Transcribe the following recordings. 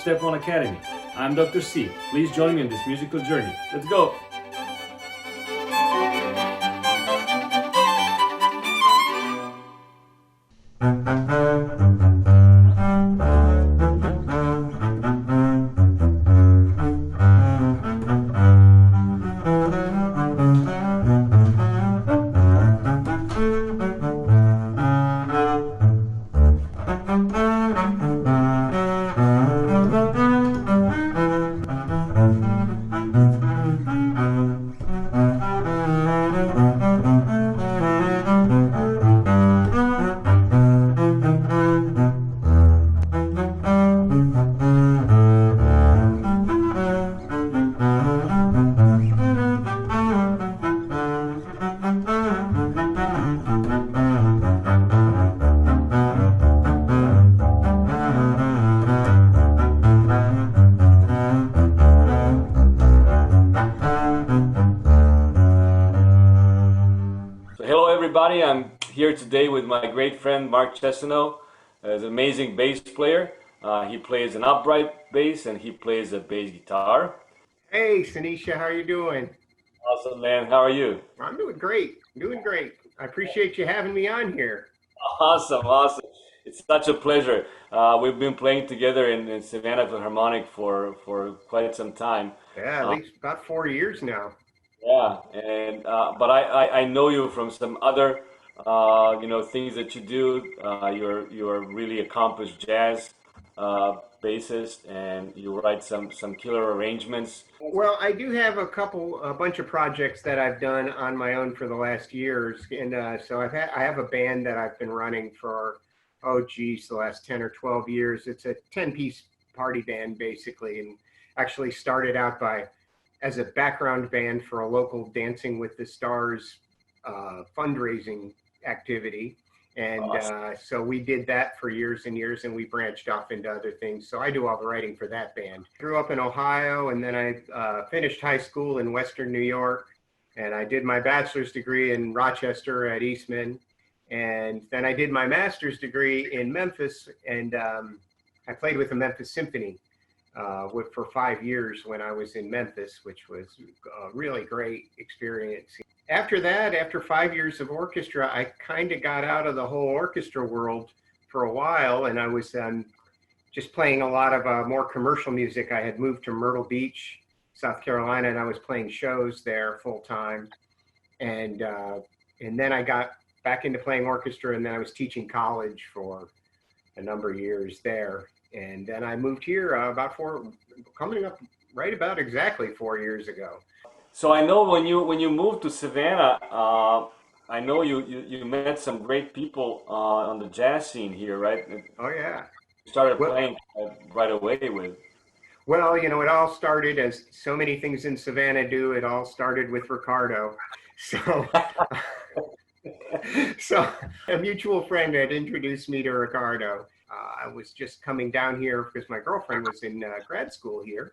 Step One Academy. I'm Dr. C. Please join me in this musical journey. Let's go! Hello everybody, I'm here today with my great friend Marc Chesanow. He's an amazing bass player. He plays an upright bass and he plays a bass guitar. Hey, Sanisha, how are you doing? Awesome, man. How are you? I'm doing great, doing great. I appreciate you having me on here. Awesome, awesome. It's such a pleasure. We've been playing together in Savannah Philharmonic for quite some time. Yeah, at least about 4 years now. Yeah, and but I know you from some other things that you do. You're a really accomplished jazz bassist, and you write some killer arrangements. Well, I do have a bunch of projects that I've done on my own for the last years, and so I have a band that I've been running for, oh geez, the last 10 or 12 years. It's a 10-piece party band basically, and actually started out as a background band for a local Dancing with the Stars fundraising activity. And Awesome. so we did that for years and years, and we branched off into other things. So I do all the writing for that band. Grew up in Ohio, and then I finished high school in Western New York, and I did my bachelor's degree in Rochester at Eastman. And then I did my master's degree in Memphis, and I played with the Memphis Symphony for 5 years when I was in Memphis, which was a really great experience. After that, after 5 years of orchestra, I kind of got out of the whole orchestra world for a while, and I was just playing a lot of more commercial music. I had moved to Myrtle Beach, South Carolina, and I was playing shows there full time. And then I got back into playing orchestra, and then I was teaching college for a number of years there. And then I moved here coming up right about exactly 4 years ago. So I know when you moved to Savannah, I know you met some great people on the jazz scene here, right? Oh yeah. You started Well, playing right away with. well, it all started as so many things in Savannah do. It all started with Ricardo. So, so a mutual friend had introduced me to Ricardo. I was just coming down here because my girlfriend was in grad school here.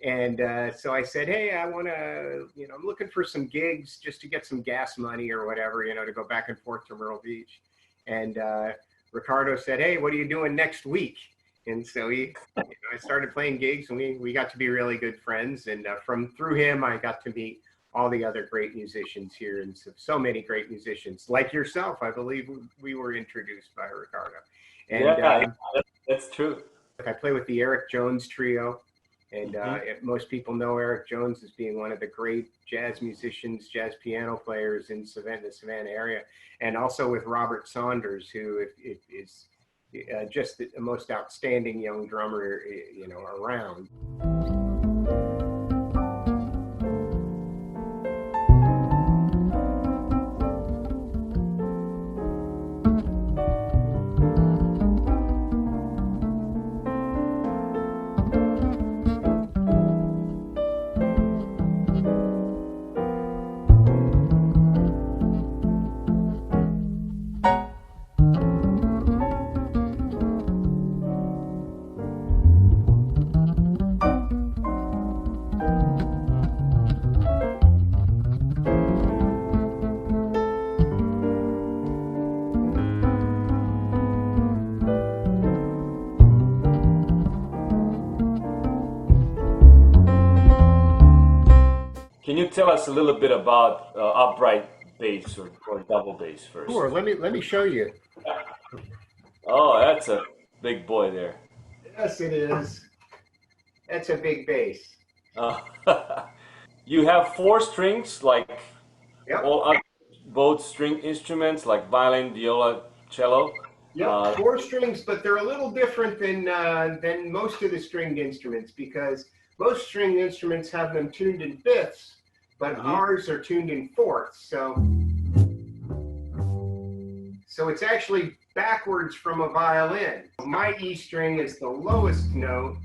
And so I said, hey, I want to, I'm looking for some gigs just to get some gas money or whatever, to go back and forth to Myrtle Beach. And Ricardo said, hey, what are you doing next week? And so I started playing gigs, and we got to be really good friends. And through him, I got to meet all the other great musicians here, and so many great musicians like yourself. I believe we were introduced by Ricardo. And Yeah, that's true. I play with the Eric Jones Trio. And Hmm. most people know Eric Jones as being one of the great jazz musicians, jazz piano players in the Savannah area, and also with Robert Saunders, who is just the most outstanding young drummer, around. tell us a little bit about upright bass or double bass first? Sure. Let me show you. Oh, that's a big boy there. Yes, it is. That's a big bass. Uh, you have four strings, like Yep. all other both string instruments, like violin, viola, cello. Yep. Four strings, but they're a little different than most of the stringed instruments because most stringed instruments have them tuned in fifths, but ours are tuned in fourths. So it's actually backwards from a violin. My E string is the lowest note,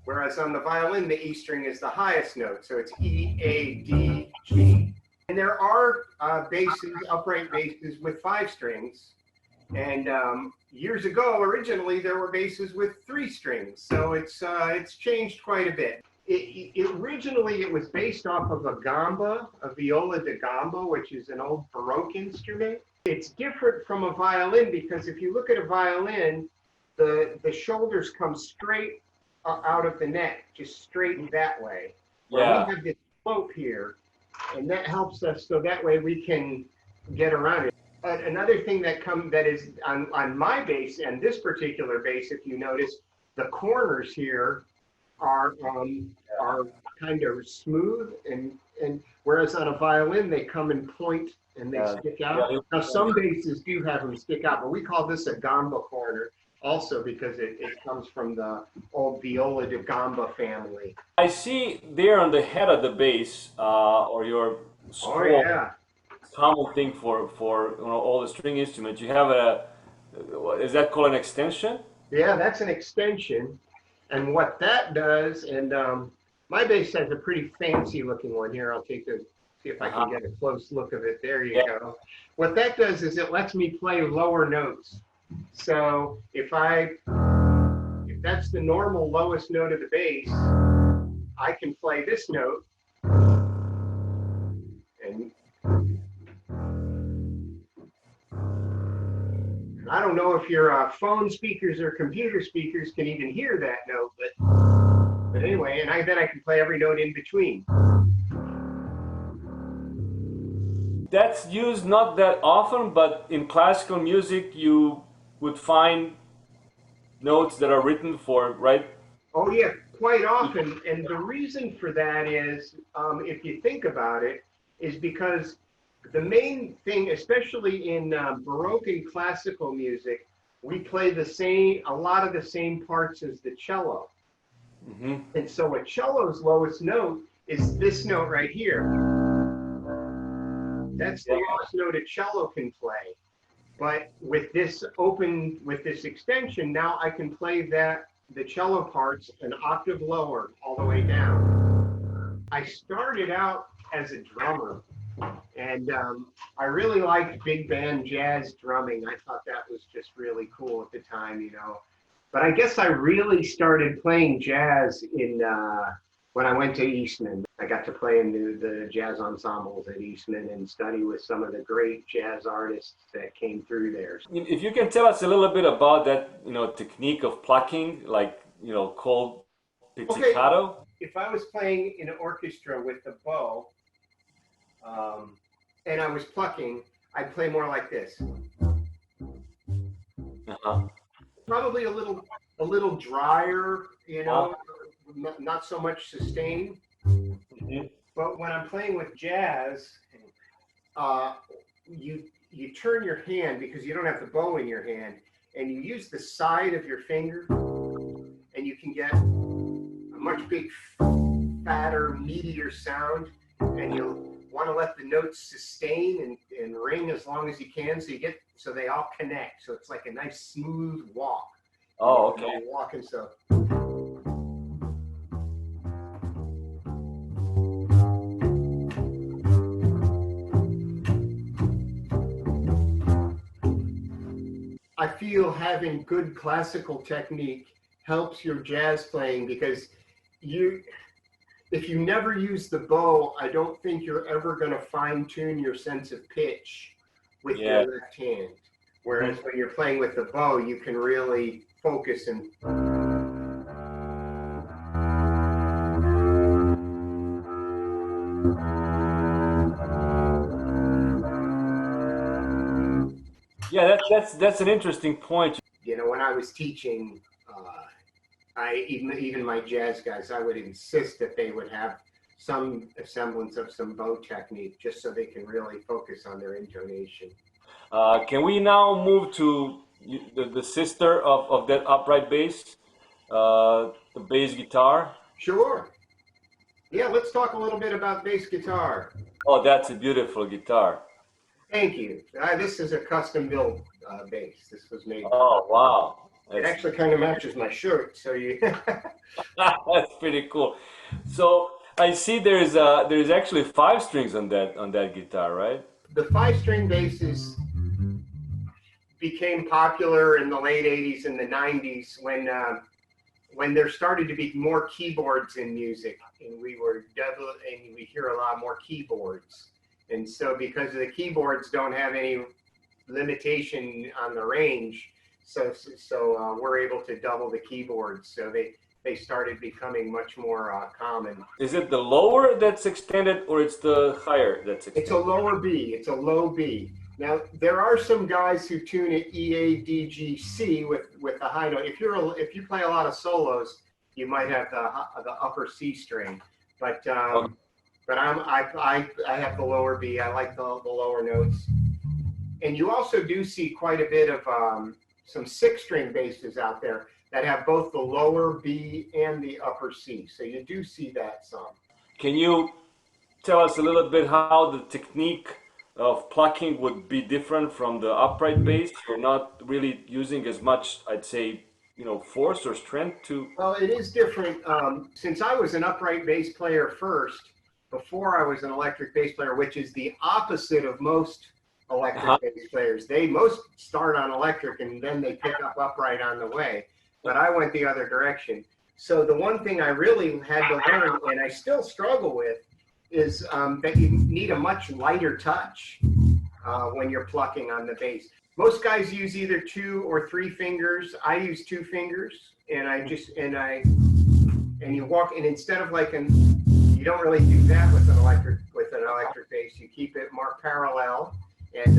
whereas on the violin, the E string is the highest note. So it's E, A, D, G. And there are basses, upright basses with five strings. And years ago, originally, there were basses with three strings. So it's changed quite a bit. Originally, it was based off of a gamba, a viola da gamba, which is an old Baroque instrument. It's different from a violin because if you look at a violin, the shoulders come straight out of the neck, just straight that way. Yeah. We have this slope here, and that helps us so that way we can get around it. Another thing that is on my bass and this particular bass, if you notice, the corners here are kind of smooth and whereas on a violin they come and point and they stick out. Now some basses do have them stick out, but we call this a gamba corner also because it comes from the old viola da gamba family. I see there on the head of the bass, or your Oh yeah. common thing for all the string instruments. You have is that called an extension? Yeah, that's an extension. And what that does, and my bass has a pretty fancy looking one here. I'll see if I can get a close look of it. There you go. What that does is it lets me play lower notes. So if that's the normal lowest note of the bass, I can play this note and I don't know if your phone speakers or computer speakers can even hear that note, but anyway, and then I can play every note in between. That's used not that often, but in classical music you would find notes that are written for, right? Oh yeah, quite often. And the reason for that is, if you think about it, is because the main thing, especially in Baroque and classical music, we play a lot of the same parts as the cello. And so a cello's lowest note is this note right here. That's the lowest note a cello can play. But with this extension, now I can play the cello parts an octave lower all the way down. I started out as a drummer. And I really liked big band jazz drumming. I thought that was just really cool at the time, you know. But I guess I really started playing jazz when I went to Eastman. I got to play in the jazz ensembles at Eastman and study with some of the great jazz artists that came through there. If you can tell us a little bit about that, technique of plucking, like, called pizzicato. Okay. If I was playing in an orchestra with the bow, and I was plucking, I'd play more like this. Probably a little drier, you know, not so much sustain. But when I'm playing with jazz, you turn your hand because you don't have the bow in your hand, and you use the side of your finger, and you can get a much fatter, meatier sound, and you'll want to let the notes sustain and ring as long as you can, so they all connect. So it's like a nice smooth walk. Oh, okay. Walking so. I feel having good classical technique helps your jazz playing because if you never use the bow, I don't think you're ever going to fine tune your sense of pitch with your left hand. Whereas when you're playing with the bow, you can really focus and. Yeah, that's an interesting point. You know, when I was teaching, I even my jazz guys, I would insist that they would have some semblance of some bow technique, just so they can really focus on their intonation. Can we now move to the sister of that upright bass, the bass guitar? Sure. Yeah, let's talk a little bit about bass guitar. Oh, that's a beautiful guitar. Thank you. This is a custom built bass. This was made. Oh, wow. It That's actually kind of matches my shirt, so you. that's pretty cool. So I see there's actually five strings on that guitar, right? The five-string basses became popular in the late '80s and the '90s when there started to be more keyboards in music, and we hear a lot more keyboards. And so, because the keyboards don't have any limitation on the range, so we're able to double the keyboards. So they started becoming much more common. Is it the lower that's extended or it's the higher that's It's a extended? lower B. It's a low B. Now there are some guys who tune it E A D G C with the high note. If you play a lot of solos, you might have the upper C string, but Okay. I have the lower B. I like the lower notes. And you also do see quite a bit of some six-string basses out there that have both the lower B and the upper C. So you do see that some. Can you tell us a little bit how the technique of plucking would be different from the upright bass? You're not really using as much, I'd say, force or strength to. Well, it is different. Since I was an upright bass player first, before I was an electric bass player, which is the opposite of most Uh-huh. electric bass players. They most start on electric and then they pick up upright on the way. But I went the other direction. So the one thing I really had to learn, and I still struggle with, is that you need a much lighter touch when you're plucking on the bass. Most guys use either 2 or 3 fingers. I use 2 fingers, and you walk, and instead of you don't really do that with an electric bass. You keep it more parallel, and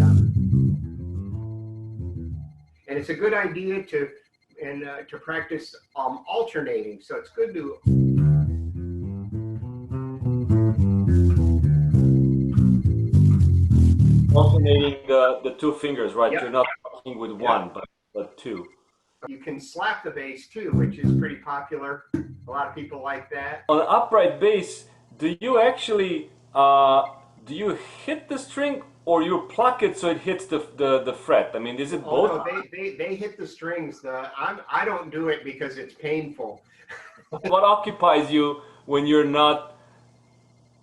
it's a good idea to practice alternating. So it's good to Alternating the two fingers, right? Yep. You're not plucking with Yep. one, but two. You can slap the bass too, which is pretty popular. A lot of people like that. On upright bass, do you actually do you hit the string or you pluck it so it hits the fret? I mean, is it Oh both? no, they hit the strings. I don't do it because it's painful. What occupies you when you're not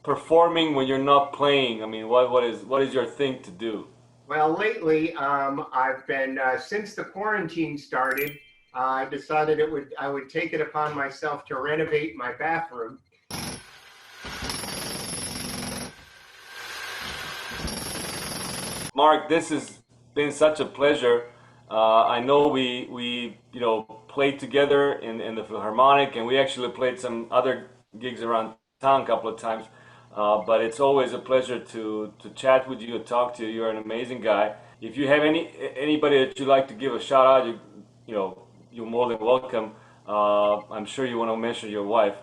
performing, when you're not playing? I mean, what is your thing to do? Well, lately, I've been since the quarantine started. I decided I would take it upon myself to renovate my bathroom. Mark, this has been such a pleasure. I know we played together in the Philharmonic, and we actually played some other gigs around town a couple of times. But it's always a pleasure to chat with you, to talk to you. You're an amazing guy. If you have anybody that you'd like to give a shout out, you're more than welcome. I'm sure you want to mention your wife.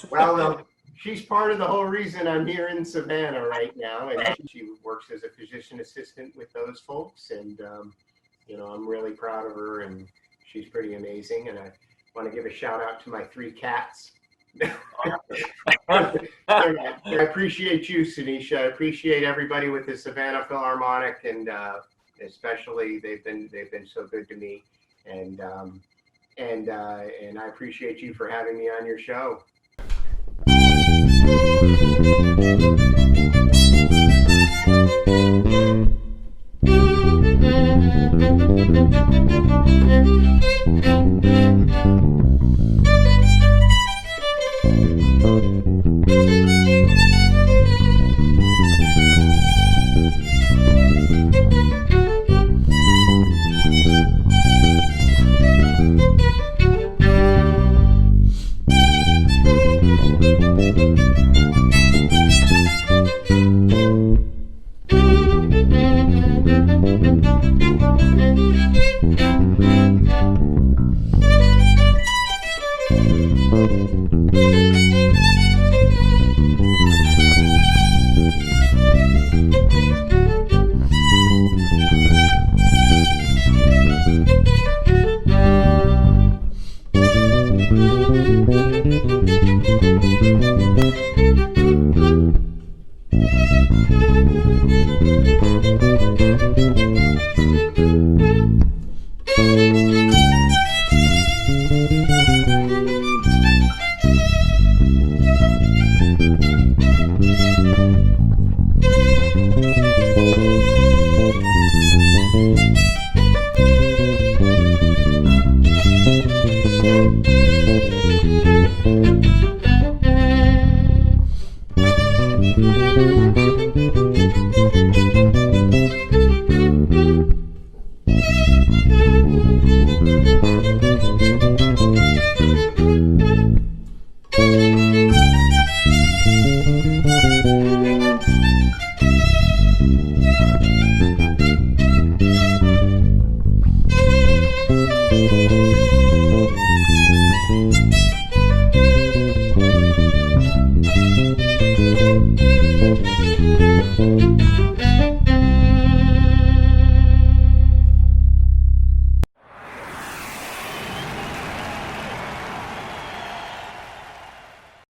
Well, she's part of the whole reason I'm here in Savannah right now, and she works as a physician assistant with those folks. And I'm really proud of her, and she's pretty amazing. And I want to give a shout out to my 3 cats. I appreciate you, Sunisha. I appreciate everybody with the Savannah Philharmonic, and especially they've been so good to me, and I appreciate you for having me on your show.